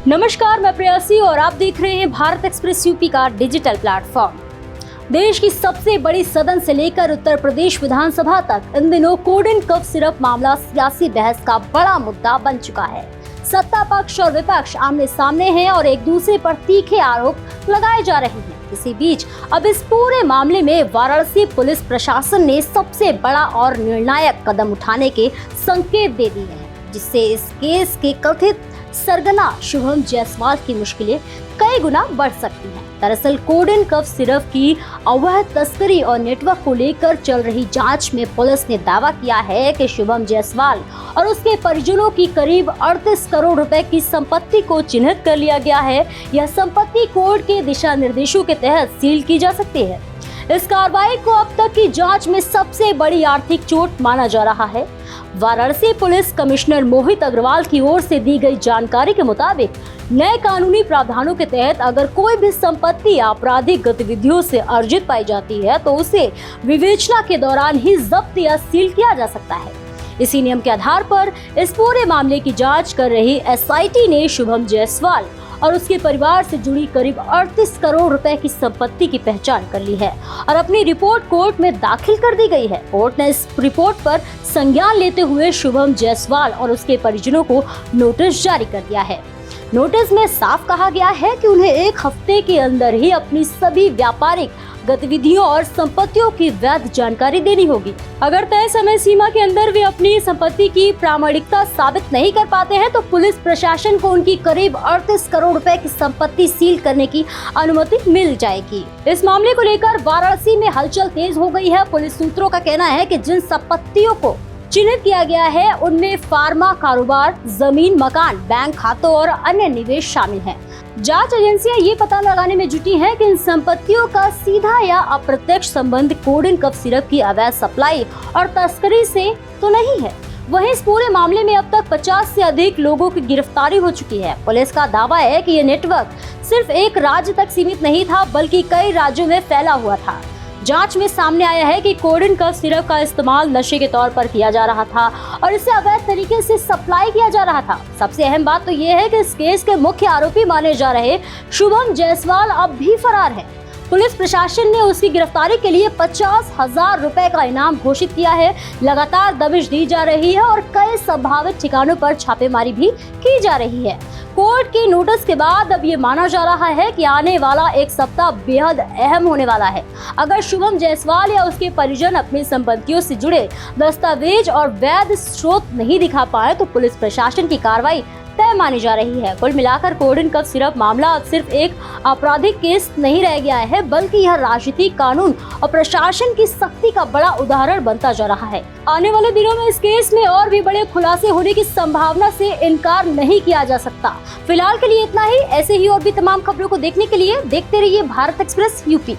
नमस्कार, मैं प्रेयसी और आप देख रहे हैं भारत एक्सप्रेस यूपी का डिजिटल प्लेटफॉर्म। देश की सबसे बड़ी सदन से लेकर उत्तर प्रदेश विधानसभा तक इन दिनों कोड एंड कफ सिरप मामला सियासी बहस का बड़ा मुद्दा बन चुका है। सत्ता पक्ष और विपक्ष आमने सामने हैं और एक दूसरे पर तीखे आरोप लगाए जा रहे हैं। इसी बीच अब इस पूरे मामले में वाराणसी पुलिस प्रशासन ने सबसे बड़ा और निर्णायक कदम उठाने के संकेत दे दिए हैं, जिससे इस केस के कथित सरगना शुभम जायसवाल की मुश्किलें कई गुना बढ़ सकती हैं। दरअसल कोड एंड कफ सिरप की अवैध तस्करी और नेटवर्क को लेकर चल रही जांच में पुलिस ने दावा किया है कि शुभम जायसवाल और उसके परिजनों की करीब 38 करोड़ रुपए की संपत्ति को चिन्हित कर लिया गया है। यह संपत्ति कोर्ट के दिशा निर्देशों के तहत सील की जा सकती है। इस कार्रवाई को अब तक की जांच में सबसे बड़ी आर्थिक चोट माना जा रहा है। वाराणसी पुलिस कमिश्नर मोहित अग्रवाल की ओर से दी गई जानकारी के मुताबिक नए कानूनी प्रावधानों के तहत अगर कोई भी संपत्ति आपराधिक गतिविधियों से अर्जित पाई जाती है तो उसे विवेचना के दौरान ही जब्त या सील किया जा सकता है। इसी नियम के आधार पर इस पूरे मामले की जांच कर रही एसआईटी ने शुभम जायसवाल और उसके परिवार से जुड़ी करीब 38 करोड़ रुपए की संपत्ति की पहचान कर ली है और अपनी रिपोर्ट कोर्ट में दाखिल कर दी गई है। कोर्ट ने इस रिपोर्ट पर संज्ञान लेते हुए शुभम जायसवाल और उसके परिजनों को नोटिस जारी कर दिया है। नोटिस में साफ कहा गया है कि उन्हें 1 हफ्ते के अंदर ही अपनी सभी व्यापारिक गतिविधियों और संपत्तियों की वैध जानकारी देनी होगी। अगर तय समय सीमा के अंदर वे अपनी संपत्ति की प्रामाणिकता साबित नहीं कर पाते हैं तो पुलिस प्रशासन को उनकी करीब 38 करोड़ रुपए की संपत्ति सील करने की अनुमति मिल जाएगी। इस मामले को लेकर वाराणसी में हलचल तेज हो गई है। पुलिस सूत्रों का कहना है कि जिन संपत्तियों को चिन्हित किया गया है उनमें फार्मा कारोबार, जमीन, मकान, बैंक खातों और अन्य निवेश शामिल हैं। जांच एजेंसियां ये पता लगाने में जुटी हैं कि इन संपत्तियों का सीधा या अप्रत्यक्ष संबंध कोड एंड कफ सिरप की अवैध सप्लाई और तस्करी से तो नहीं है। वहीं इस पूरे मामले में अब तक 50 से अधिक लोगों की गिरफ्तारी हो चुकी है। पुलिस का दावा है कि ये नेटवर्क सिर्फ एक राज्य तक सीमित नहीं था बल्कि कई राज्यों में फैला हुआ था। जांच में सामने आया है कि कोड एंड कफ सिरप का इस्तेमाल नशे के तौर पर किया जा रहा था और इसे अवैध तरीके से सप्लाई किया जा रहा था। सबसे अहम बात तो ये है कि इस केस के मुख्य आरोपी माने जा रहे शुभम जायसवाल अब भी फरार है। पुलिस प्रशासन ने उसकी गिरफ्तारी के लिए 50,000 रुपए का इनाम घोषित किया है। लगातार दबिश दी जा रही है और कई संभावित ठिकानों पर छापेमारी भी की जा रही है। कोर्ट की नोटिस के बाद अब ये माना जा रहा है कि आने वाला एक सप्ताह बेहद अहम होने वाला है। अगर शुभम जायसवाल या उसके परिजन अपनी संपत्तियों से जुड़े दस्तावेज और वैध स्रोत नहीं दिखा पाए तो पुलिस प्रशासन की कार्रवाई तय मानी जा रही है। कुल मिलाकर कोड एंड कफ सिरप मामला अब सिर्फ एक आपराधिक केस नहीं रह गया है बल्कि यह राजनीतिक, कानून और प्रशासन की सख्ती का बड़ा उदाहरण बनता जा रहा है। आने वाले दिनों में इस केस में और भी बड़े खुलासे होने की संभावना से इनकार नहीं किया जा सकता। फिलहाल के लिए इतना ही। ऐसे ही और भी तमाम खबरों को देखने के लिए देखते रहिए भारत एक्सप्रेस यूपी।